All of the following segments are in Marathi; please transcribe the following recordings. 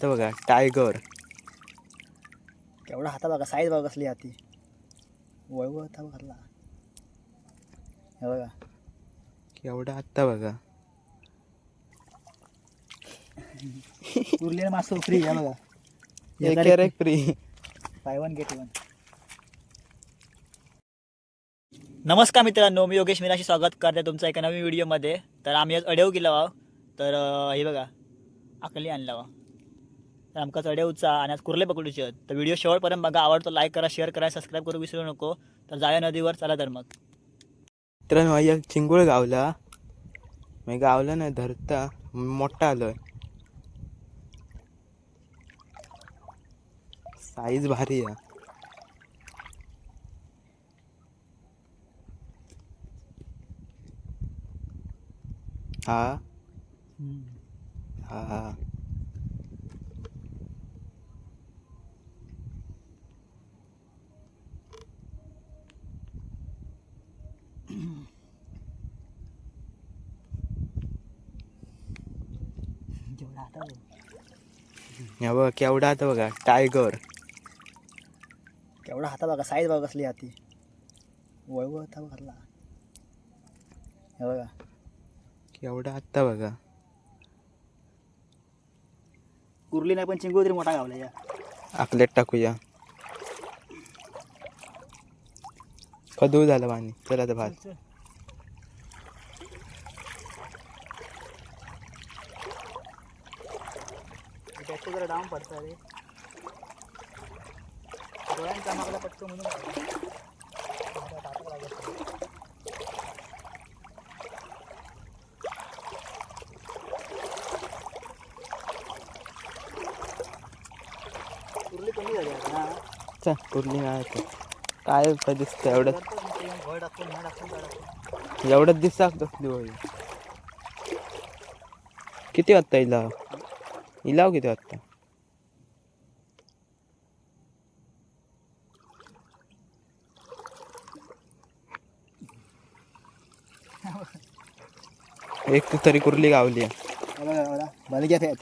तर बघा टायगर केवढा हाता बघा, साईज बघा कसली हाती वळवळ हाता घातला. हे बघा केवढा आत्ता बघा उरलेला मासं फ्री आहे बघा. एक free by one get one. नमस्कार मित्रांनो, मी योगेश मीनाशी स्वागत करते तुमचं एका नवीन व्हिडिओमध्ये. तर आम्ही आज अडेव गेलो आहो. तर हे बघा आकली आणला वा. तर आमकाच अडेवचा आणि आज कुर्ले पकडूचे आहेत. तर व्हिडिओ शेवटपर्यंत बघा. आवडतो लाईक करा, शेअर करा, सबस्क्राईब करू विसरू नको. तर जाया नदीवर चला. तर मग मित्रांनो माझ्या चिंगूळ गावला, मी गावला नाही धरता मोठा आलोय. साईज भारी आहे. हा हा हा जेवढा हाता या बघा केवढा आता बघा टायगर केवढा हाता बघा, साईज बघा कसली हाती वळवळ हाता घातला. हे बघा केवढा आत्ता बघा. कुर्ली नाही पण चिंगूळ तरी मोठा गावला. या आकलेट टाकूया. कधू झालं पाणी. चला तर भात त्याचे जरा डाऊन पडतं रे. डोळ्यांचा मागला पटकन म्हणून कुर्ली कमी झाली आता ना. चल कुर्ली नाही तर काय दिसतं एवढं भय टाकून नाही टाकून एवढंच दिसता कसली होई. किती वाजता इलाव इलाव किती वाजता. एक तरी कुर्ली गावली. बघा बघा भलग्या फॅट.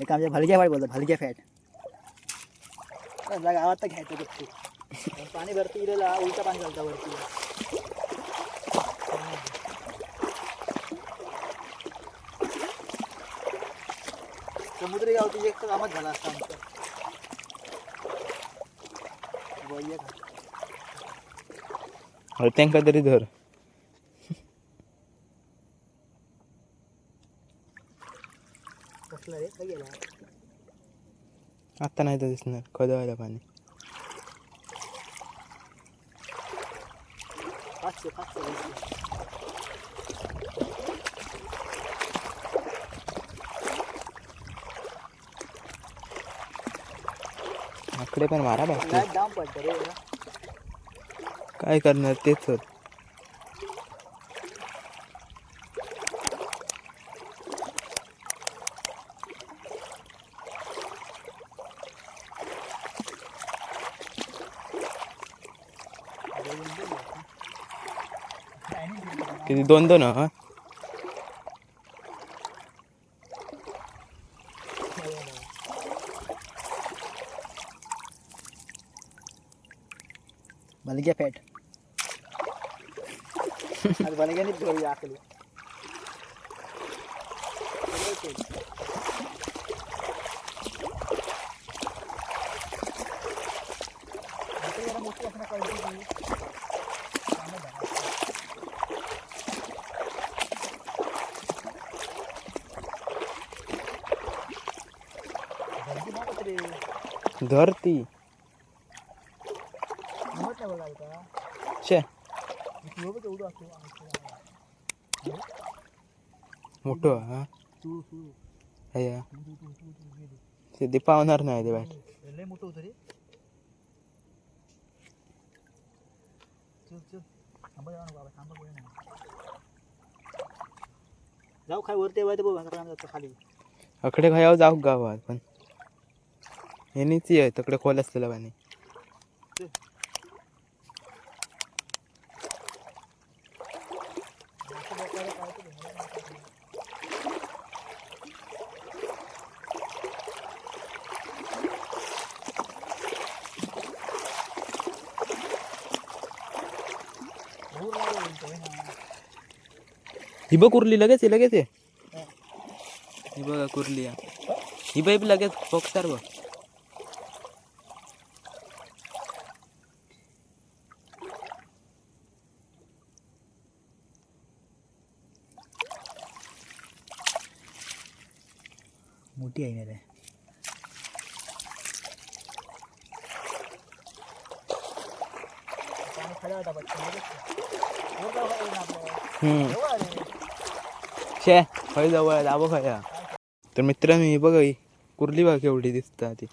एक आमच्या भलग्या फॅट बोलतो, भलग्या फॅट. गावात तर घ्यायचं कुठे पाणी भरती गेलेला उलटा पाणी चालतं वरती. समुद्री गावती एक तर कामच झाला असता आमचं. त्यांका तरी धर. कसला रे गेला आता नाही तर दिसणार खदवायला पाणी. 500 आकडे पण मारा बाकी दाम पडतं रे. काय करणार तेच होत. किती 2-2 हा. भलग्या फॅट आज भलग्याने धोरी आखली. मोठी असणं पाहिजे. धरती छे मोठं हा या ते दिपावणार नाही ते बाहेर. लय मोठं होतं रे. चल चल थांबा जाऊ बाबा, थांबा कोणी नाही. जाऊ काय वरती वाय तर खाली अकडे खायावर जाऊ गावात पण हे नीची आहे तकडे खोल असलेलं पाणी. ही बघ कुर्ली लगेच आहे लगेच आहे. ही बघा कुर्ली आहे. ही बाई लगेच फोकसार बघ. मोठी आहे ना रे. शे खय जवळ दाबो खया. तर मित्रांनो ही बघा ही कुर्ली बघा केवढी दिसता ती.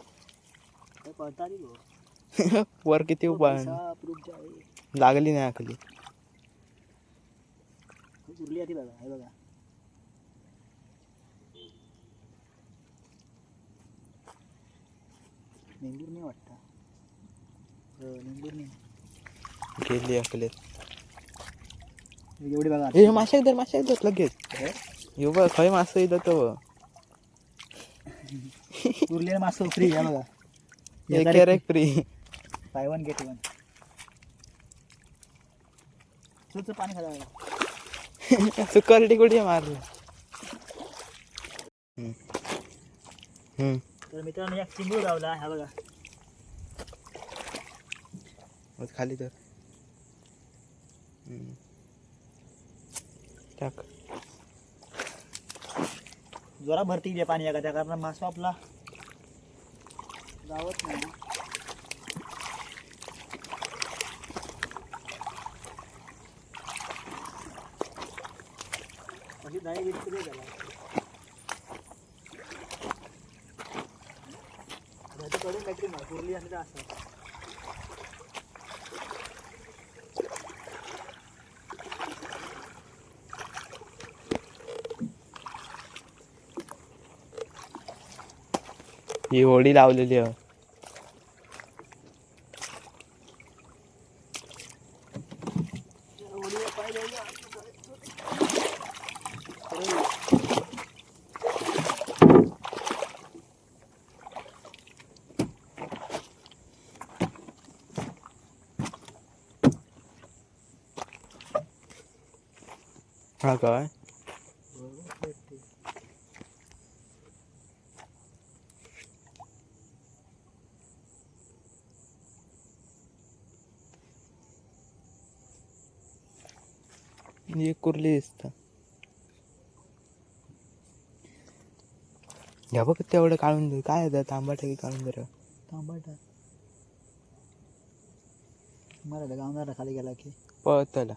वर किती उभा लागली नाही खाली. कुर्ली आधी बघा हे बघा. नेंदूर नाही वाटतं. नेंदूर नाही गेली अकले. एवढी बघा. हे माशा धर लगेच. यो बघ खय मासं येतं तो. कुर्ली मासं फ्री आहे बघा. एक free. By one get one. तुझं पाणी खायला सुकरटी कुठे मारलं. तर मित्रांनो एक चिंगूळ गावला हा बघा. खाली तर टाक. जोरा भरती गेली पाणी एका त्या कारण मासो आपला गावत नाही. अशी दाई विचार झाला. कडून काहीतरी कुर्ली आणि असं. ही होडी लावलेली आहे. हा काय एक कुर्ली दिसत. घ्या बघ तेवढं काढून दे. काय आहे तांबाटा की काढून दे. तांबाटा मला गावणार खाली गेला की पळतला.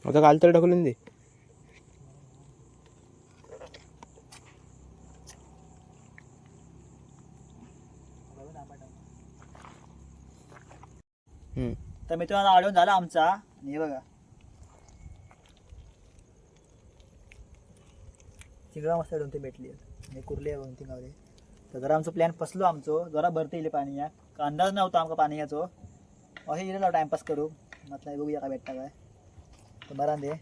आता काल तर ढकलून दे. तर मित्रांनो आढळून झाला आमचा. आणि हे बघा चिंगळा मस्त दोन ते भेटली आणि कुर्ली आहे दोन तीन गावले. तर जरा आमचं प्लॅन फसलो आमचो. जरा भरते येईल पाणी या अंदाज नव्हता आमका पाणी याचो. असे येईल टाइमपास करू म्हटलं बघूया काय भेटता काय. तर बरा दे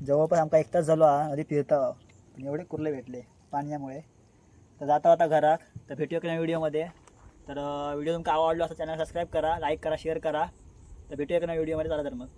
जवळपास आमका 1 तास झालो हा नदी फिरता. एवढे कुर्ले भेटले पाण्यामुळे. तर जाता आता घरात. तर भेटूया की व्हिडिओमध्ये. तर व्हिडिओ तुमका आवडलो असं चॅनल सबस्क्राईब करा, लाईक करा, शेअर करा. तर भेटूया की व्हिडिओमध्ये. चला तर मग.